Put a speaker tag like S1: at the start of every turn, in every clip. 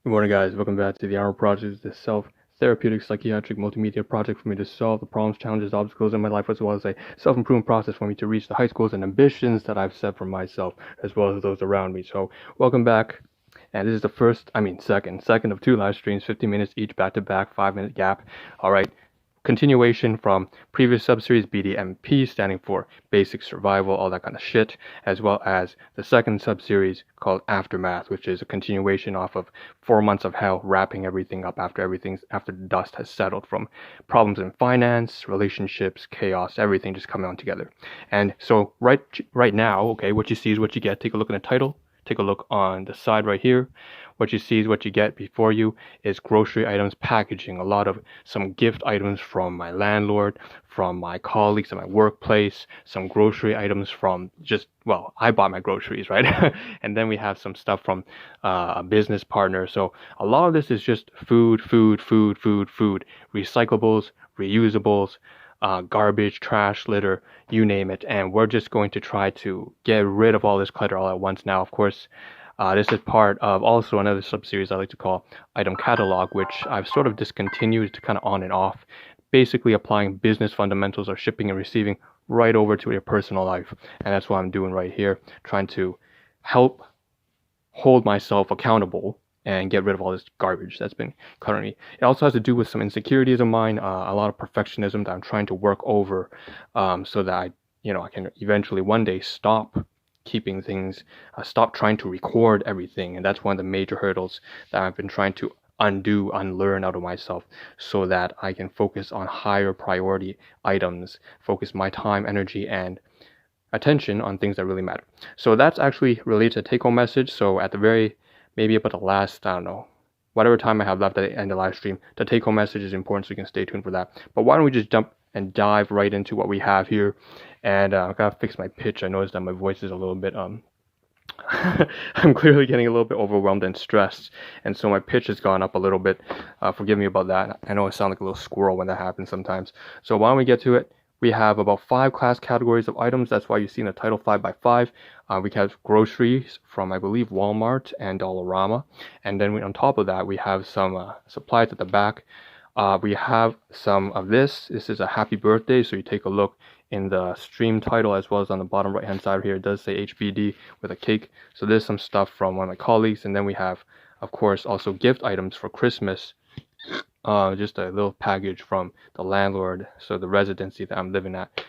S1: Good morning, guys. Welcome back to the Ahn Rho Project, the self-therapeutic psychiatric multimedia project for me to solve the problems, challenges, obstacles in my life, as well as a self-improvement process for me to reach the heights, goals, and ambitions that I've set for myself, as well as those around me. So, welcome back. And this is the second of two live streams, 15 minutes each, back-to-back, 5-minute gap. All right. Continuation from previous subseries BDMP, standing for basic survival, all that kind of shit, as well as the second subseries called Aftermath, which is a continuation off of 4 months of hell, wrapping everything up after the dust has settled from problems in finance, relationships, chaos, everything just coming on together. And so right now, okay, what you see is what you get. Take a look at the title. Take a look on the side right here. What you see is what you get. Before you is grocery items, packaging, a lot of some gift items from my landlord, from my colleagues at my workplace, some grocery items from I bought my groceries, right? And then we have some stuff from a business partner. So a lot of this is just food, recyclables, reusables, garbage, trash, litter, you name it. And we're just going to try to get rid of all this clutter all at once now. Of course, this is part of also another sub-series I like to call Item Catalog, which I've sort of discontinued to kind of on and off, basically applying business fundamentals of shipping and receiving right over to your personal life. And that's what I'm doing right here, trying to help hold myself accountable and get rid of all this garbage that's been cluttering me. It also has to do with some insecurities of mine, a lot of perfectionism that I'm trying to work over, so that I can eventually one day stop keeping things, stop trying to record everything. And that's one of the major hurdles that I've been trying to unlearn out of myself, so that I can focus on higher priority items, focus my time, energy, and attention on things that really matter. So that's actually related to take-home message. So at the maybe about the last, I don't know, whatever time I have left at the end of the live stream, the take-home message is important, so you can stay tuned for that. But why don't we just jump and dive right into what we have here? And I gotta fix my pitch. I noticed that my voice is a little bit I'm clearly getting a little bit overwhelmed and stressed, and so my pitch has gone up a little bit. Forgive me about that. I know I sound like a little squirrel when that happens sometimes. So why don't we get to it? We have about 5 class categories of items. That's why you see in the title 5 by 5. We have groceries from, I believe, Walmart and Dollarama. And then on top of that, we have some supplies at the back. We have some of this. This is a happy birthday, so you take a look in the stream title as well as on the bottom right hand side here. It does say HBD with a cake. So there's some stuff from one of my colleagues. And then we have, of course, also gift items for Christmas. Just a little package from the landlord, so the residency that I'm living at,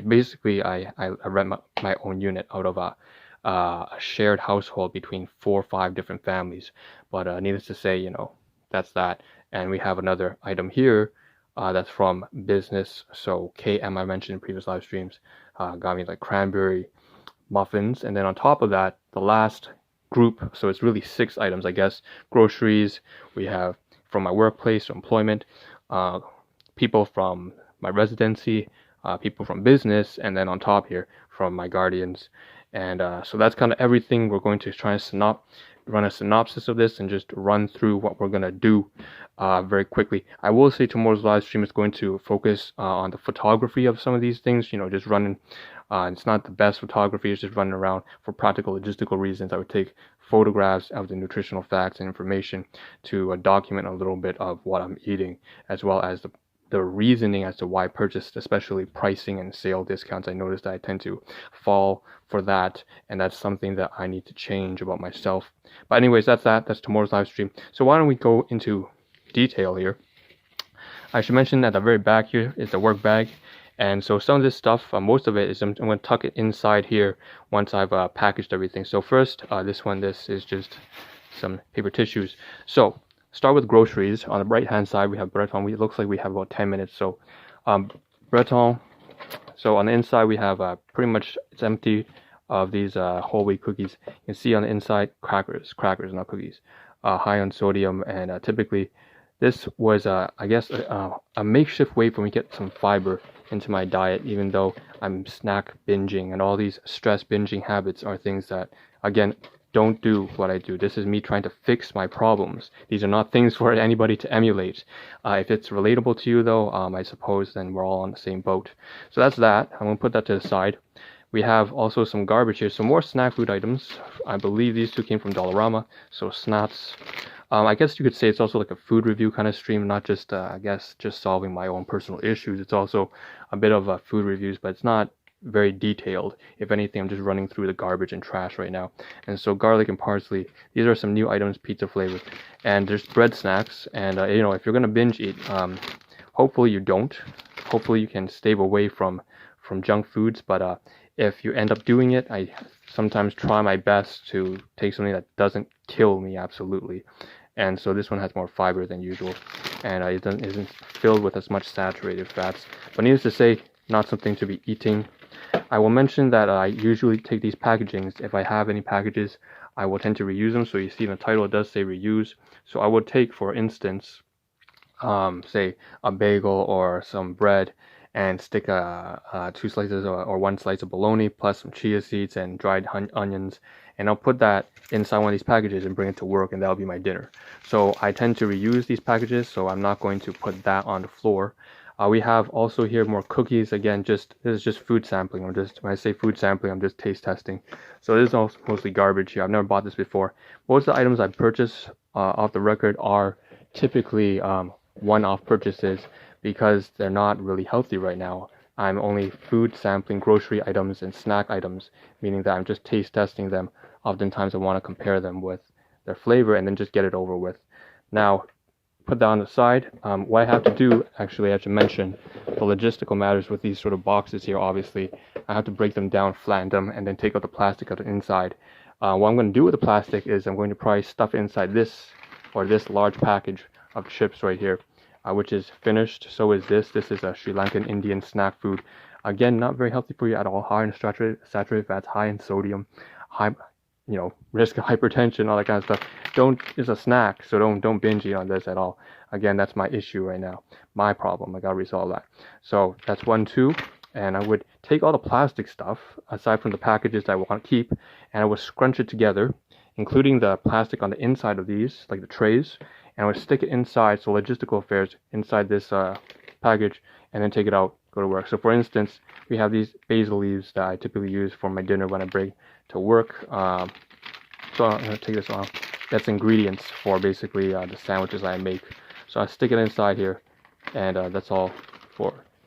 S1: basically I rent my own unit out of a shared household between 4 or 5 different families, but needless to say, that's that. And we have another item here that's from business. So KM, I mentioned in previous live streams, got me like cranberry muffins. And then on top of that, the last group, so it's really 6 items, I guess. Groceries, we have from my workplace or employment, people from my residency, people from business, and then on top here from my guardians. And so that's kind of everything. We're going to try and run a synopsis of this and just run through what we're going to do very quickly. I will say tomorrow's live stream is going to focus on the photography of some of these things, just running. It's not the best photography, it's just running around for practical logistical reasons. I would take photographs of the nutritional facts and information to document a little bit of what I'm eating, as well as the reasoning as to why I purchased, especially pricing and sale discounts. I noticed that I tend to fall for that, and that's something that I need to change about myself. But anyways, that's tomorrow's live stream. So why don't we go into detail here. I should mention at the very back here is the work bag. And so some of this stuff, most of it is I'm going to tuck it inside here once I've packaged everything. So first, this is just some paper tissues. So start with groceries. On the right hand side, we have Breton. It looks like we have about 10 minutes. So Breton. So on the inside, we have pretty much, it's empty of these whole wheat cookies. You can see on the inside, crackers, not cookies, high on sodium. And typically, this was, I guess, a makeshift way for me to get some fiber into my diet, even though I'm snack binging, and all these stress binging habits are things that, again, don't do what I do. This is me trying to fix my problems. These are not things for anybody to emulate. If it's relatable to you, though, I suppose then we're all on the same boat. So that's that. I'm going to put that to the side. We have also some garbage here, some more snack food items. I believe these two came from Dollarama. So Snats, I guess you could say it's also like a food review kind of stream, not just, I guess, just solving my own personal issues. It's also a bit of food reviews, but it's not very detailed. If anything, I'm just running through the garbage and trash right now. And so garlic and parsley, these are some new items, pizza flavored. And there's bread snacks. And, if you're going to binge eat, hopefully you don't. Hopefully you can stay away from junk foods. But if you end up doing it, I sometimes try my best to take something that doesn't kill me absolutely. And so this one has more fiber than usual, and it isn't filled with as much saturated fats. But needless to say, not something to be eating. I will mention that I usually take these packagings. If I have any packages, I will tend to reuse them. So you see in the title, it does say reuse. So I would take, for instance, say a bagel or some bread and stick 2 slices or 1 slice of bologna plus some chia seeds and dried onions, and I'll put that inside one of these packages and bring it to work, and that'll be my dinner. So I tend to reuse these packages, so I'm not going to put that on the floor. We have also here more cookies. Again, this is just food sampling. When I say food sampling, I'm just taste testing. So this is also mostly garbage here. I've never bought this before. Most of the items I purchase off the record are typically one-off purchases because they're not really healthy right now. I'm only food sampling grocery items and snack items, meaning that I'm just taste testing them. Oftentimes I want to compare them with their flavor and then just get it over with. Now, put that on the side. What I have to do, actually, I have to mention the logistical matters with these sort of boxes here, obviously. I have to break them down, flatten them, and then take out the plastic out the inside. What I'm going to do with the plastic is I'm going to probably stuff it inside this large package of chips right here, which is finished. So is this. This is a Sri Lankan Indian snack food. Again, not very healthy for you at all. High in saturated fats, high in sodium, high, risk of hypertension, all that kind of stuff. It's a snack, so don't binge eat on this at all. Again, that's my issue right now. My problem. I gotta resolve that. So that's 1, 2. And I would take all the plastic stuff, aside from the packages that I want to keep, and I would scrunch it together, including the plastic on the inside of these, like the trays, and I would stick it inside, so logistical affairs, inside this package, and then take it out, go to work. So for instance, we have these basil leaves that I typically use for my dinner when I bring to work. So I'm going to take this off. That's ingredients for basically the sandwiches I make. So I stick it inside here, and that's all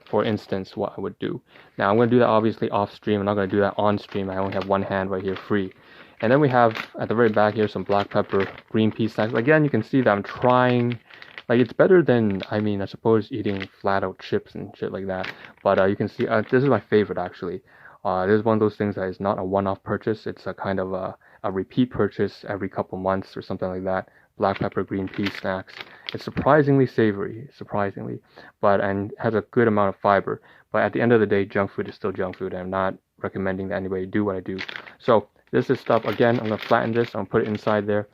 S1: for instance what I would do. Now I'm going to do that obviously off stream. I'm not going to do that on stream. I only have one hand right here free. And then we have at the very back here some black pepper, green pea snacks. Again, you can see that I'm trying, like it's better than, I suppose eating flat out chips and shit like that. But you can see, this is my favorite actually. This is one of those things that is not a one-off purchase. It's a kind of a repeat purchase every couple months or something like that. Black pepper, green pea snacks. It's surprisingly savory, and has a good amount of fiber. But at the end of the day, junk food is still junk food, and I'm not recommending that anybody do what I do. So this is stuff, again, I'm going to flatten this, I'm going to put it inside there.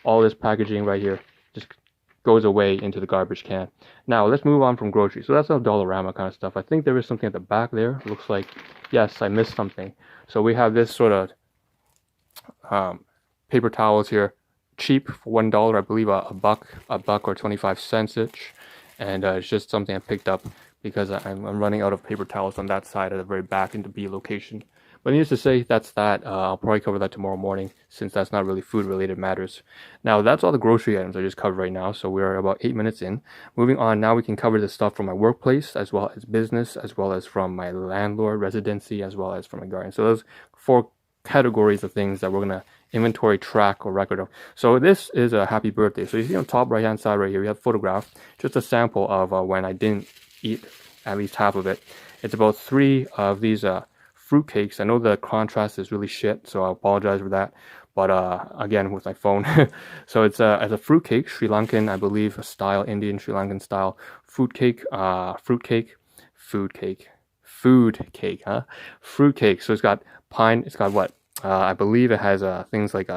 S1: All this packaging right here just goes away into the garbage can. Now, let's move on from groceries. So that's all Dollarama kind of stuff. I think there is something at the back there. It looks like, yes, I missed something. So we have this sort of paper towels here. Cheap for $1, I believe a buck or 25 cents each. And it's just something I picked up because I'm running out of paper towels on that side at the very back in the B location. But needless to say, that's that. I'll probably cover that tomorrow morning since that's not really food-related matters. Now, that's all the grocery items I just covered right now, so we're about 8 minutes in. Moving on, now we can cover the stuff from my workplace, as well as business, as well as from my landlord residency, as well as from my garden. So those 4 categories of things that we're going to inventory, track, or record of. So this is a happy birthday. So you see on top right-hand side right here, we have a photograph, just a sample of when I didn't eat at least half of it. It's about 3 of these fruitcakes. I know the contrast is really shit, so I apologize for that. But again, with my phone. So it's as a fruitcake, Sri Lankan, I believe, style, Indian Sri Lankan style food cake, fruit cake. So it's got pine. It's got what? I believe it has things like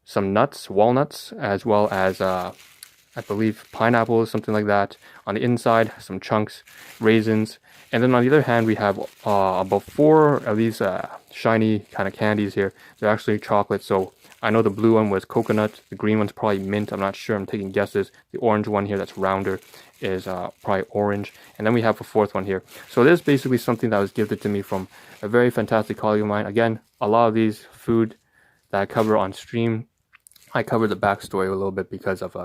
S1: some nuts, walnuts, as well as I believe pineapples, something like that. On the inside, some chunks, raisins. And then on the other hand, we have about 4 of these shiny kind of candies here. They're actually chocolate. So I know the blue one was coconut. The green one's probably mint. I'm not sure. I'm taking guesses. The orange one here that's rounder is probably orange. And then we have a 4th one here. So this is basically something that was gifted to me from a very fantastic colleague of mine. Again, a lot of these food that I cover on stream I covered the backstory a little bit because of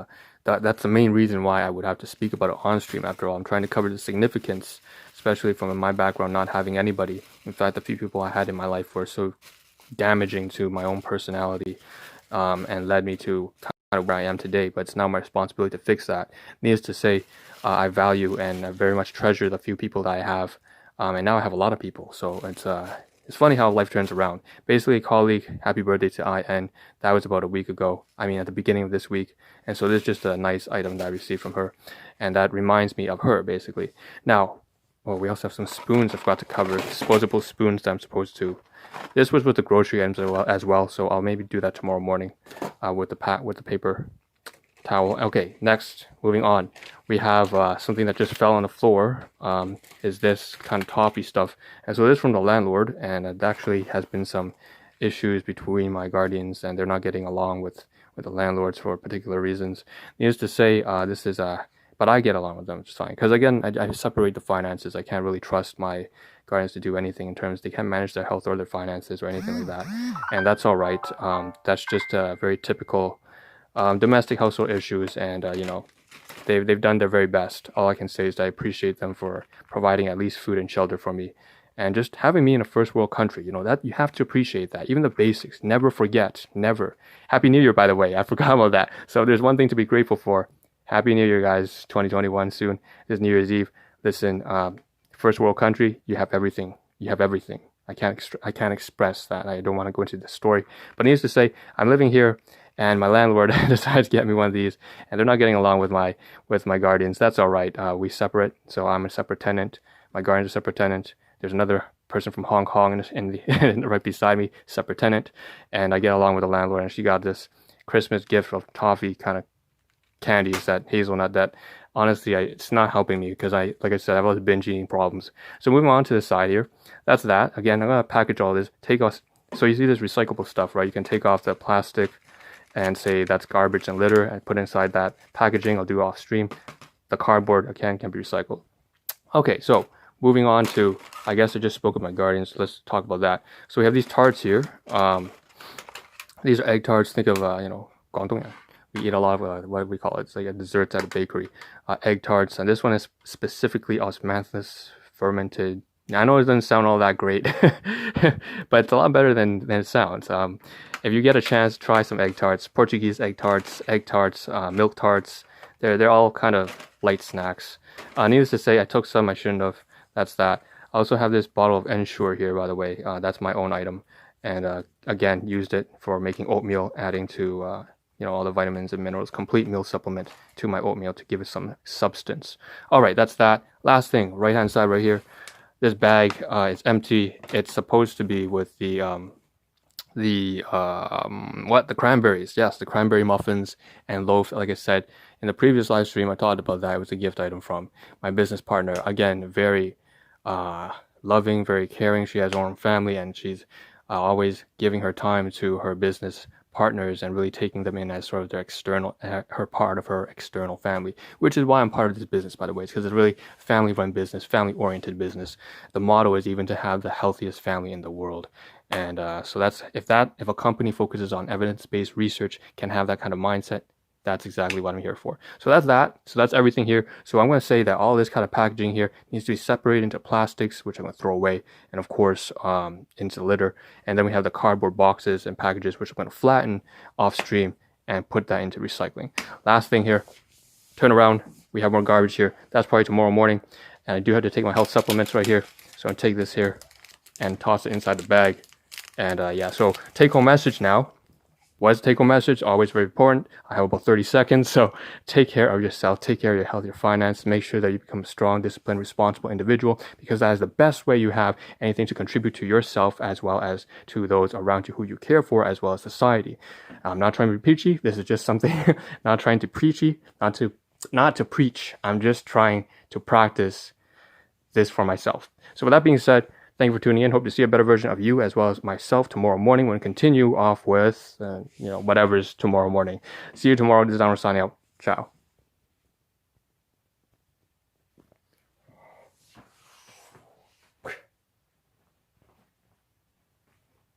S1: that's the main reason why I would have to speak about it on stream. After all, I'm trying to cover the significance, especially from my background, not having anybody. In fact, the few people I had in my life were so damaging to my own personality, and led me to kind of where I am today. But it's now my responsibility to fix that. Needless to say, I value and I very much treasure the few people that I have, and now I have a lot of people. So it's funny how life turns around. Basically, a colleague, happy birthday to IN. That was about a week ago. I mean, at the beginning of this week. And so this is just a nice item that I received from her. And that reminds me of her, basically. Now, we also have some spoons I forgot to cover. Disposable spoons that I'm supposed to. This was with the grocery items as well. So I'll maybe do that tomorrow morning with the paper towel. Okay, next, moving on. We have something that just fell on the floor. Is this kind of toffee stuff. And so this is from the landlord, and it actually has been some issues between my guardians, and they're not getting along with the landlords for particular reasons. Needless to say, this is but I get along with them just fine. Because again, I separate the finances. I can't really trust my guardians to do anything in terms they can't manage their health or their finances or anything like that. And that's all right. That's just a very typical domestic household issues, and they've done their very best. All I can say is that I appreciate them for providing at least food and shelter for me, and just having me in a first world country. That you have to appreciate that. Even the basics. Never forget. Never. Happy New Year, by the way. I forgot about that. So there's one thing to be grateful for. Happy New Year, guys. 2021 soon. This New Year's Eve. Listen, first world country. You have everything. You have everything. I can't express that. I don't want to go into the story, but needless to say, I'm living here. And my landlord decided to get me one of these, and they're not getting along with my guardians. That's all right. We separate, so I'm a separate tenant. My guardian's a separate tenant. There's another person from Hong Kong right beside me, separate tenant, and I get along with the landlord. And she got this Christmas gift of toffee kind of candies, that hazelnut. That honestly, it's not helping me because like I said, I have all the binge eating problems. So moving on to the side here, that's that. Again, I'm gonna package all this. So you see this recyclable stuff, right? You can take off the plastic and say that's garbage and litter and put inside that packaging. I'll do off stream. The cardboard again can be recycled. Okay, so moving on to, I guess I just spoke with my guardians. So let's talk about that. So we have these tarts here. These are egg tarts. Think of Guangdong. We eat a lot of what do we call it? It's like a dessert at a bakery. Egg tarts, and this one is specifically osmanthus fermented. I know it doesn't sound all that great, but it's a lot better than it sounds. If you get a chance, try some egg tarts, Portuguese egg tarts, milk tarts. They're all kind of light snacks. Needless to say, I took some I shouldn't have. That's that. I also have this bottle of Ensure here, by the way. That's my own item, and again, used it for making oatmeal, adding to all the vitamins and minerals, complete meal supplement to my oatmeal to give it some substance. All right, that's that. Last thing, right hand side right here. This bag is empty. It's supposed to be with the cranberries. Yes, the cranberry muffins and loaf. Like I said in the previous live stream, I talked about that. It was a gift item from my business partner. Again, very loving, very caring. She has her own family, and she's always giving her time to her business partners and really taking them in as sort of their external, her part of her external family, which is why I'm part of this business, by the way. It's because it's really family-run business, family-oriented business. The motto is even to have the healthiest family in the world. And so that's if a company focuses on evidence-based research, can have that kind of mindset, that's exactly what I'm here for. So that's that. So that's everything here. So I'm going to say that all this kind of packaging here needs to be separated into plastics, which I'm going to throw away, and of course into litter. And then we have the cardboard boxes and packages, which I'm going to flatten off stream and put that into recycling. Last thing here, turn around. We have more garbage here. That's probably tomorrow morning. And I do have to take my health supplements right here. So I'm going to take this here and toss it inside the bag. And yeah, so take home message now. What's the take-home message? Always very important. I have about 30 seconds, so take care of yourself, take care of your health, your finance, make sure that you become a strong, disciplined, responsible individual, because that is the best way you have anything to contribute to yourself as well as to those around you who you care for, as well as society. I'm not trying to be preachy. This is just something, not trying to preachy, not to preach. I'm just trying to practice this for myself. So with that being said, thank you for tuning in. Hope to see a better version of you as well as myself tomorrow morning when we continue off with, whatever's tomorrow morning. See you tomorrow. This is Ahn Rho signing out. Ciao.